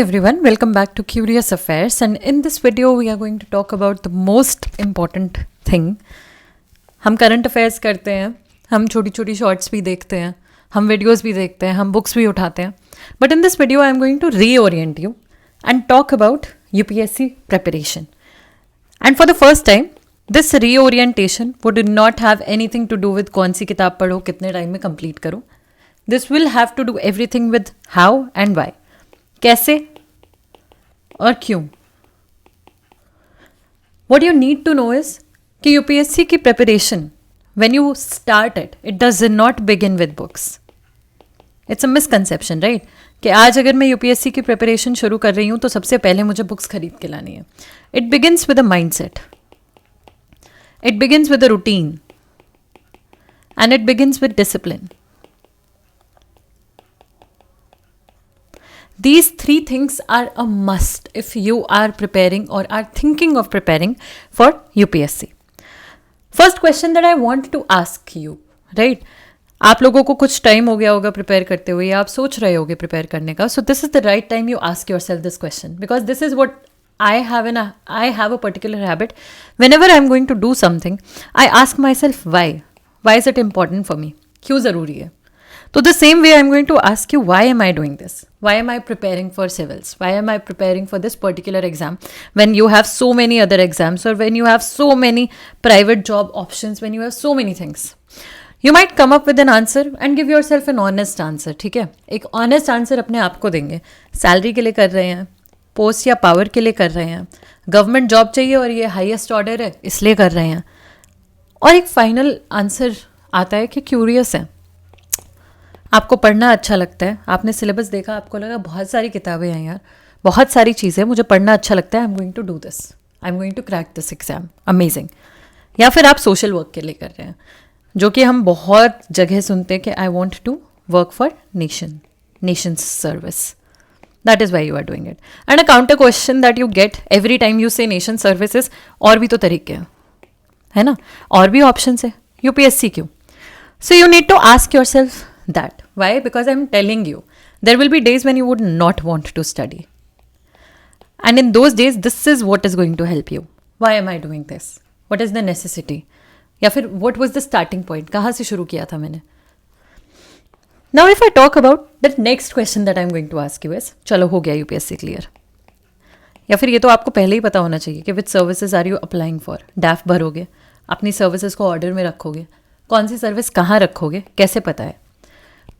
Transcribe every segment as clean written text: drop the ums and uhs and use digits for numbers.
Everyone, welcome back to Curious Affairs, and in this video we are going to talk about the most important thing. हम current affairs करते हैं, हम छोटी छोटी shorts भी देखते हैं, हम वीडियोस भी देखते हैं, हम बुक्स भी उठाते हैं. But in this video I am going to reorient you and talk about UPSC preparation. And for the first time this reorientation would not have anything to do with कौन सी किताब पढ़ो, कितने टाइम में complete करो. This will have to do everything with how and why, कैसे और क्यों. What you need to know is कि यूपीएससी की preparation when you start it does not begin with books. It's a misconception, right? कि आज अगर मैं UPSC की प्रिपरेशन शुरू कर रही हूँ तो सबसे पहले मुझे बुक्स खरीद के लानी है. It begins with a mind set, it begins with a routine, and it begins with discipline. These three things are a must if you are preparing or are thinking of preparing for UPSC. First question that I want to ask you, right? आप लोगों को कुछ time हो गया होगा prepare करते हुए, आप सोच रहे होगे प्रिपेयर करने का. So this is the right time you ask yourself this question, because this is what I have a particular habit. Whenever I'm going to do something, I ask myself why. Why is it important for me? क्यों ज़रूरी है? So the same way I'm going to ask you, why am I doing this? Why am I preparing for civils? Why am I preparing for this particular exam when you have so many other exams, or when you have so many private job options, when you have so many things? You might come up with an answer and give yourself an honest answer, ठीक है? एक honest answer अपने आप को देंगे. Salary के लिए कर रहे हैं, पोस्ट या पावर के लिए कर रहे हैं, गवर्नमेंट जॉब चाहिए और ये हाईएस्ट ऑर्डर है इसलिए कर रहे हैं. और एक फाइनल आंसर आता है कि क्यूरियस है, आपको पढ़ना अच्छा लगता है, आपने सिलेबस देखा, आपको लगा बहुत सारी किताबें हैं यार, बहुत सारी चीज़ें, मुझे पढ़ना अच्छा लगता है, I am going to do this, I am going to crack this exam, amazing. या फिर आप सोशल वर्क के लिए कर रहे हैं, जो कि हम बहुत जगह सुनते हैं कि I want to work for nations service. That is why you are doing it. And a counter question that you get every time you say nation services, और भी तो तरीके हैं, है ना, और भी ऑप्शन है, यूपीएससी क्यों? So you need to ask yourself that. Why? Because I'm telling you, there will be days when you would not want to study, and in those days this is what is going to help you. Why am I doing this? What is the necessity? या फिर what was the starting point? कहाँ से शुरू किया था मैंने? Now if I talk about the next question that I'm going to ask you is, चलो हो गया यूपीएससी क्लियर, या फिर ये तो आपको पहले ही पता होना चाहिए कि which services are you applying for. डैफ भरोगे, अपनी सर्विसेज को ऑर्डर में रखोगे, कौन सी सर्विस कहाँ रखोगे कैसे पता है.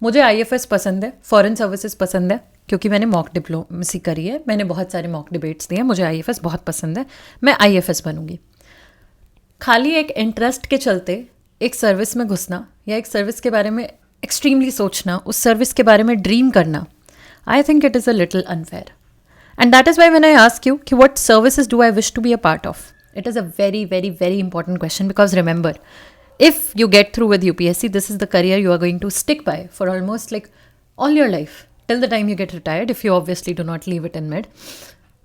मुझे आईएफएस पसंद है, फॉरेन सर्विसेज पसंद है, क्योंकि मैंने मॉक डिप्लोमेसी करी है, मैंने बहुत सारे मॉक डिबेट्स दिए हैं, मुझे आईएफएस बहुत पसंद है, मैं आईएफएस बनूंगी. खाली एक इंटरेस्ट के चलते एक सर्विस में घुसना या एक सर्विस के बारे में एक्सट्रीमली सोचना, उस सर्विस के बारे में ड्रीम करना, I think it is a little unfair. And that is why when I ask you कि what services do I wish to be a part of, it is a very very very important question, because remember, if you get through with UPSC, this is the career you are going to stick by for almost like all your life, till the time you get retired, if you obviously do not leave it in mid.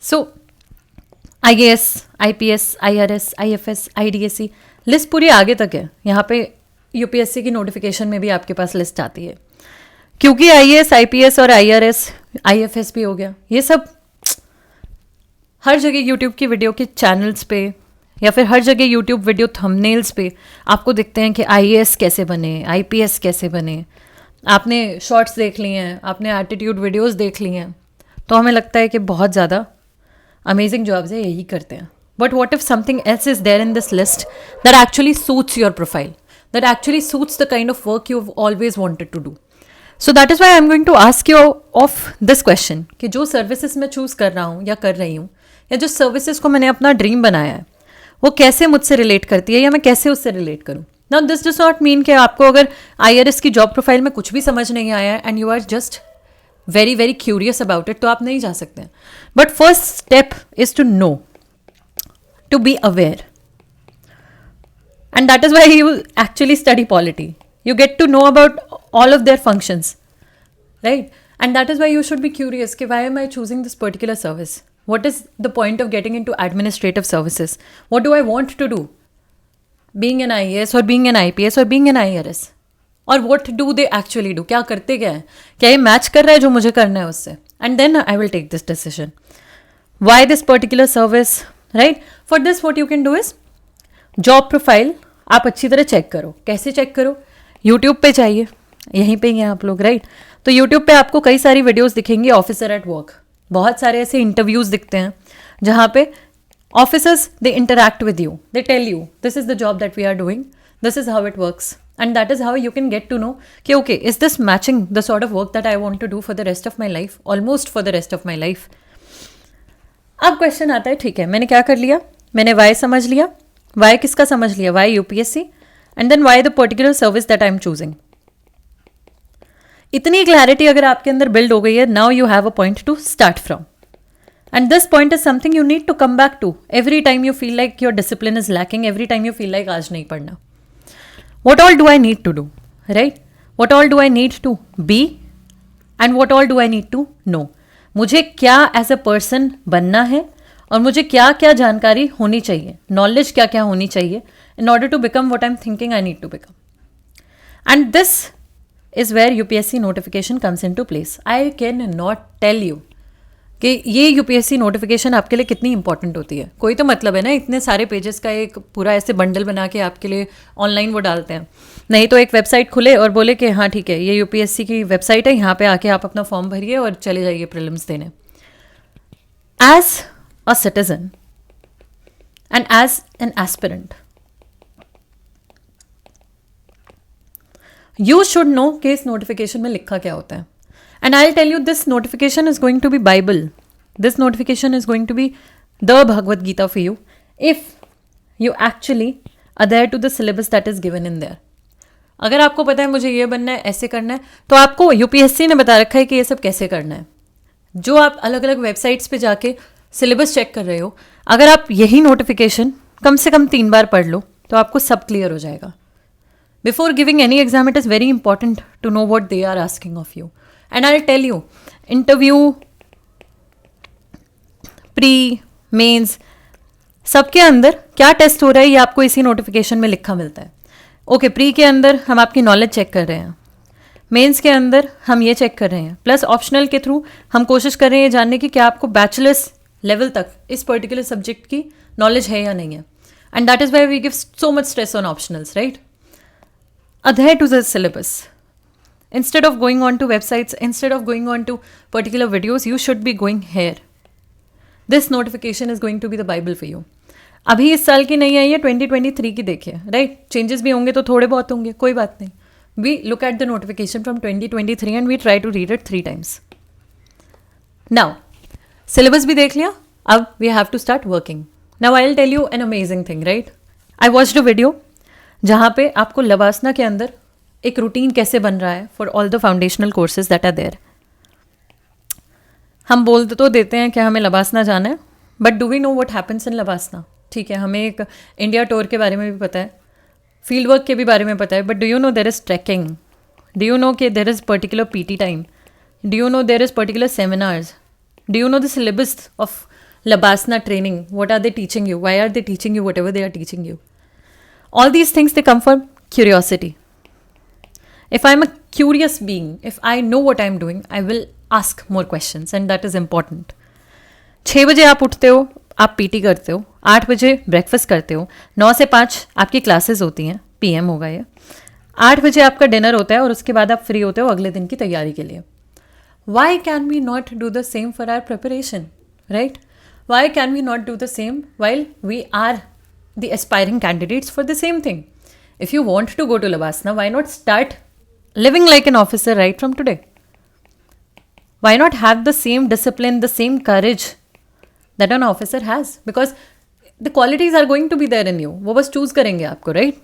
So IAS, IPS, IRS, IFS, IDSC, list पूरी आगे तक है. यहाँ पे UPSC की notification में भी आपके पास लिस्ट आती है, क्योंकि IAS, IPS और IRS, IFS भी हो गया. ये सब हर जगह यूट्यूब की वीडियो के चैनल्स पे या फिर हर जगह यूट्यूब वीडियो थंबनेल्स पे आपको दिखते हैं कि आईएएस कैसे बने, आईपीएस कैसे बने. आपने शॉर्ट्स देख लिए हैं, आपने एटीट्यूड वीडियोस देख लिए हैं, तो हमें लगता है कि बहुत ज़्यादा अमेजिंग जॉब्स है, यही करते हैं. But what if something else is there in this list that actually suits your profile, that actually suits the kind of work you have always wanted to do. So that is why I am going to ask you of this question कि जो services मैं choose कर रहा हूँ या कर रही हूँ, या जो सर्विसेज को मैंने अपना ड्रीम बनाया है, वो कैसे मुझसे रिलेट करती है, या मैं कैसे उससे रिलेट करूँ. Now this does not mean कि आपको अगर आईआरएस की जॉब प्रोफाइल में कुछ भी समझ नहीं आया and you are just very very curious about it, तो आप नहीं जा सकते हैं. But first step is to know, to be aware, and that is why you actually study polity. You get to know about all of their functions, right? And that is why you should be curious कि why am I choosing this particular service. What is the point of getting into administrative services? What do I want to do? Being an IAS or being an IPS or being an IRS? और what do they actually do? क्या करते क्या है? क्या ये match कर रहा है जो मुझे करना है उससे? and then I will take this decision. Why this particular service, right? For this what you can do is job profile आप अच्छी तरह चेक करो. कैसे चेक करो? यूट्यूब पे चाहिए, यहीं पे ही हैं आप लोग, राइट? तो यूट्यूब पे आपको कई सारी वीडियोस दिखेंगी ऑफिसर एट वर्क. बहुत सारे ऐसे इंटरव्यूज दिखते हैं जहाँ पे officers they interact with you, they tell you this is the job that we are doing, this is how it works, and that is how you can get to know कि okay is this matching the sort of work that I want to do for the rest of my life, almost for the rest of my life. अब question आता है, ठीक है मैंने क्या कर लिया, मैंने वाई समझ लिया. वाई किसका समझ लिया? Why UPSC, and then why the particular service that I am choosing. इतनी क्लैरिटी अगर आपके अंदर बिल्ड हो गई है, now you have a point to start from, and this point is something you need to come back to every time you feel like your discipline is lacking, every time you feel like आज नहीं पढ़ना. What all do I need to do, right? What all do I need to be, and what all do I need to know. मुझे क्या as a person बनना है और मुझे क्या क्या जानकारी होनी चाहिए, नॉलेज क्या क्या होनी चाहिए in order to become what I am thinking I need to become. And this is where UPSC notification comes into place. I can not tell you कि ये यूपीएससी नोटिफिकेशन आपके लिए कितनी इंपॉर्टेंट होती है. कोई तो मतलब है ना, इतने सारे पेजेस का एक पूरा ऐसे बंडल बना के आपके लिए ऑनलाइन वो डालते हैं. नहीं तो एक वेबसाइट खुले और बोले कि हाँ ठीक है ये यूपीएससी की वेबसाइट है, यहाँ पे आके आप अपना फॉर्म भरिए और चले जाइए प्रीलिम्स देने. As a citizen and as an aspirant, you should know कि इस notification में लिखा क्या होता है. And I'll tell you, this notification is going to be Bible. This notification is going to be the Bhagavad Gita for you if you actually adhere to the syllabus that is given in there. अगर आपको पता है मुझे ये बनना है, ऐसे करना है, तो आपको यूपीएससी ने बता रखा है कि ये सब कैसे करना है. जो आप अलग अलग वेबसाइट्स पे जाके सिलेबस चेक कर रहे हो, अगर आप यही नोटिफिकेशन कम से कम 3 बार पढ़ लो तो आपको सब क्लियर हो जाएगा. Before giving any exam it is very important to know what they are asking of you. And I will tell you, interview, pre, mains, सबके अंदर क्या टेस्ट हो रहा है ये आपको इसी नोटिफिकेशन में लिखा मिलता है. ओके, प्री के अंदर हम आपकी नॉलेज चेक कर रहे हैं, मेंस के अंदर हम ये चेक कर रहे हैं, प्लस ऑप्शनल के थ्रू हम कोशिश कर रहे हैं जानने की क्या आपको बैचलर्स लेवल तक इस पर्टिकुलर सब्जेक्ट की नॉलेज है या नहीं है. And that is why we give so much stress on optionals, right? Adhere to the syllabus. Instead of going on to websites, instead of going on to particular videos, you should be going here. This notification is going to be the Bible for you. अभी इस साल की नहीं आई है, 2023 की देखिए, right? Changes भी होंगे तो थोड़े बहुत होंगे, कोई बात नहीं. We look at the notification from 2023 and we try to read it 3 times. Now, syllabus भी देख लिया, अब we have to start working. Now I'll tell you an amazing thing, right? I watched a video जहाँ पे आपको लवासना के अंदर एक रूटीन कैसे बन रहा है for all the foundational courses that are there. हम बोल तो देते हैं कि हमें लवासना जाना है, but do we know what happens in LBSNAA? ठीक है, हमें एक इंडिया टूर के बारे में भी पता है, फील्ड वर्क के भी बारे में पता है, but do you know there is trekking? Do you know कि there is particular PT time? Do you know there is particular seminars? Do you know the syllabus of LBSNAA training? What are they teaching you? Why are they teaching you whatever they are teaching you? All these things, they come from curiosity. If I'm a curious being, if I know what I'm doing, I will ask more questions and that is important. 6 बजे आप उठते हो, आप PT करते हो, 8 बजे breakfast करते हो, 9 से 5 आपकी क्लासेस होती हैं, PM होगा ये, 8 बजे आपका डिनर होता है और उसके बाद आप फ्री होते हो अगले दिन की तैयारी के लिए. Why can we not do the same for our preparation, right? Why can we not do the same while we are the aspiring candidates for the same thing? If you want to go to Labasana, why not start living like an officer right from today? Why not have the same discipline, the same courage that an officer has? Because the qualities are going to be there in you. वो बस choose करेंगे आपको, right?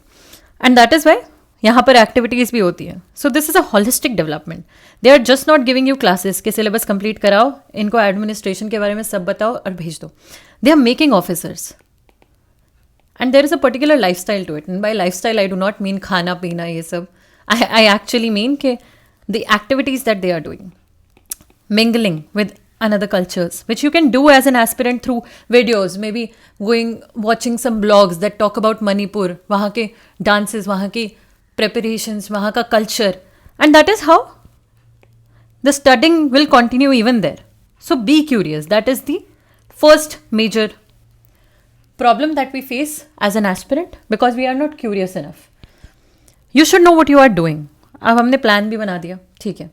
And that is why यहाँ पर activities भी होती हैं. So this is a holistic development. They are just not giving you classes कि syllabus complete कराओ, इनको administration के बारे में सब बताओ और भेज दो. They are making officers. And there is a particular lifestyle to it. And by lifestyle, I do not mean khana, peena, ye sab. I actually mean ke the activities that they are doing. Mingling with another cultures, which you can do as an aspirant through videos, maybe watching some blogs that talk about Manipur, wahan ke dances, wahan ki preparations, wahan ka culture. And that is how the studying will continue even there. So be curious. That is the first major problem that we face as an aspirant because we are not curious enough. You should know what you are doing. अब हमने plan भी बना दिया, ठीक है.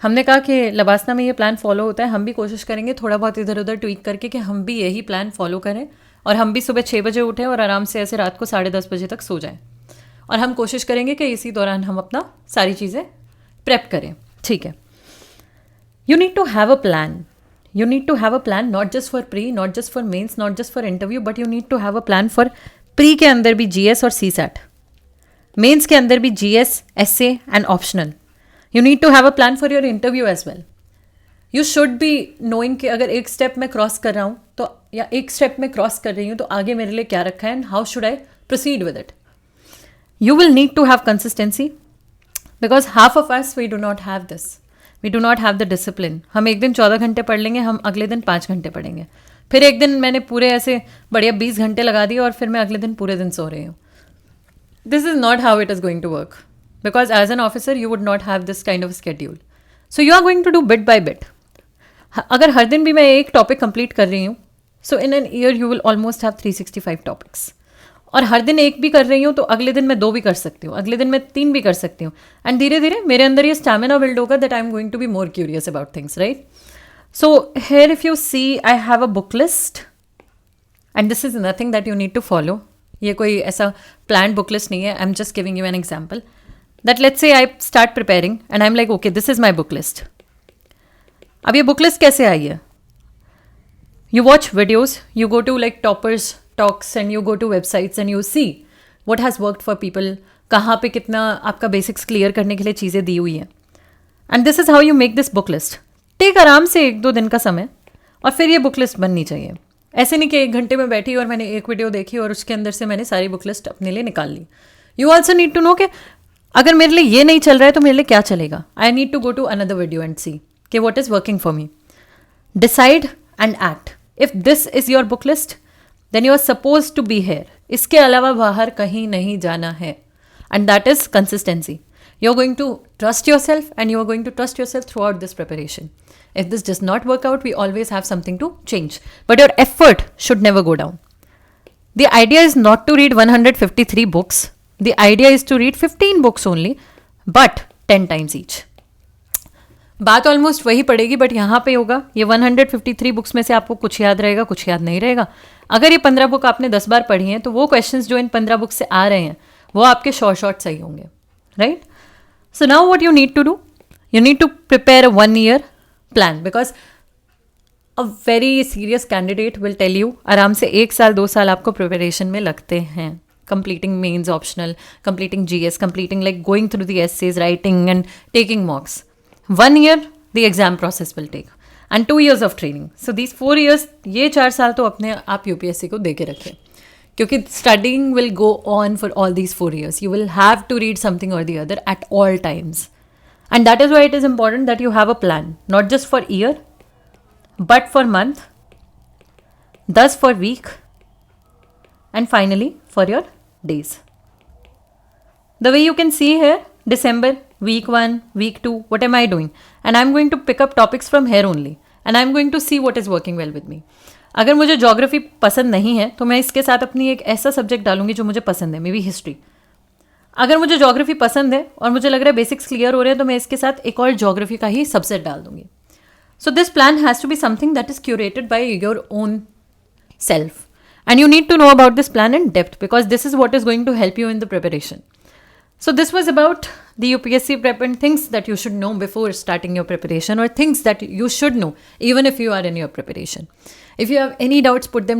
हमने कहा कि लबासना में ये प्लान फॉलो होता है, हम भी कोशिश करेंगे थोड़ा बहुत इधर उधर ट्वीक करके कि हम भी यही प्लान फॉलो करें और हम भी सुबह 6 बजे उठें और आराम से ऐसे रात को 10:30 बजे तक सो जाएं. और हम कोशिश करेंगे कि इसी दौरान हम अपना सारी चीज़ें प्रेप करें, ठीक है. You need to have a plan. You need to have a plan not just for pre, not just for mains, not just for interview, but you need to have a plan for pre के अंदर भी GS और CSAT, mains के अंदर भी GS, essay and optional. You need to have a plan for your interview as well. You should be knowing कि अगर एक स्टेप मैं क्रॉस कर रहा हूँ तो या एक स्टेप मैं क्रॉस कर रही हूँ तो आगे मेरे लिए क्या रखा है and how should I proceed with it. You will need to have consistency because half of us we do not have this. We do not have the discipline. हम एक दिन 14 घंटे पढ़ लेंगे, हम अगले दिन 5 घंटे पढ़ेंगे. फिर एक दिन मैंने पूरे ऐसे बढ़िया 20 घंटे लगा दिए और फिर मैं अगले दिन पूरे दिन सो रही हूँ. This is not how it is going to work because as an officer you would not have this kind of schedule. So you are going to do bit by bit. अगर हर दिन भी मैं एक टॉपिक कंप्लीट कर रही हूँ so in an year you will almost have 365 topics. और हर दिन एक भी कर रही हूँ तो अगले दिन मैं 2 भी कर सकती हूँ, अगले दिन मैं 3 भी कर सकती हूँ. एंड धीरे धीरे मेरे अंदर ये स्टैमिना बिल्ड होगा that I am going to be more curious about things, right. So here if you see I have a book list and this is nothing that you need to follow. ये कोई ऐसा plan book list नहीं है. I am just giving you an example that let's say I start preparing and I am like okay this is my book list. अब ये book list कैसे आई है? You watch videos, you go to like toppers talks and you go to websites and you see what has worked for people, कहाँ पे कितना आपका basics clear करने के लिए चीज़ें दी हुई हैं. And this is how you make this book list. Take आराम से 1-2 दिन का समय और फिर ये बुक लिस्ट बननी चाहिए. ऐसे नहीं कि 1 घंटे में बैठी और मैंने एक वीडियो देखी और उसके अंदर से मैंने सारी बुक लिस्ट अपने लिए निकाल ली. You also need to know कि अगर मेरे लिए ये नहीं चल रहा है तो मेरे लिए क्या चलेगा. I need to go to another video and see कि what is working for me. Decide and act. If this is your book list, then you are supposed to be here. इसके अलावा बाहर कहीं नहीं जाना है. And that is consistency. You're going to trust yourself and you're going to trust yourself throughout this preparation. If this does not work out, we always have something to change. But your effort should never go down. The idea is not to read 153 books. The idea is to read 15 books only, but 10 times each. बात almost वही पड़ेगी but यहाँ पे होगा ये 153 books में से आपको कुछ याद रहेगा, कुछ याद नहीं रहेगा. अगर ये 15 बुक आपने 10 बार पढ़ी हैं तो वो क्वेश्चंस जो इन 15 बुक से आ रहे हैं वो आपके शॉर्ट सही होंगे, right. So now what you need to do, you need to prepare a 1 year plan because a very serious candidate will tell you आराम से 1 साल 2 साल आपको प्रिपरेशन में लगते हैं. Completing mains optional, completing GS, completing like going through the essays, writing and taking mocks. 1 year the exam process will take and 2 years of training. So these 4 years, ये 4 साल तो अपने आप UPSC को दे के रखें क्योंकि studying will go on for all these 4 years. You will have to read something or the other at all times. And that is why it is important that you have a plan, not just for year, but for month, thus for week, and finally for your days. The way you can see here, December, week 1, week 2, what am I doing? And I'm going to pick up topics from here only. And I'm going to see what is working well with me. अगर मुझे geography पसंद नहीं है तो मैं इसके साथ अपनी एक ऐसा सब्जेक्ट डालूंगी जो मुझे पसंद है, मे बी हिस्ट्री. अगर मुझे जोग्राफी पसंद है और मुझे लग रहा है बेसिक्स क्लियर हो रहे हैं तो मैं इसके साथ एक और जोग्राफी का ही सबसेट डाल दूंगी. So this plan has to be something that is curated by your own self. And you need to know about this plan in depth because this is what is going to help you in the preparation. So this was about the UPSC prep and things that you should know before starting your preparation or things that you should know even if you are in your preparation. If you have any doubts, put them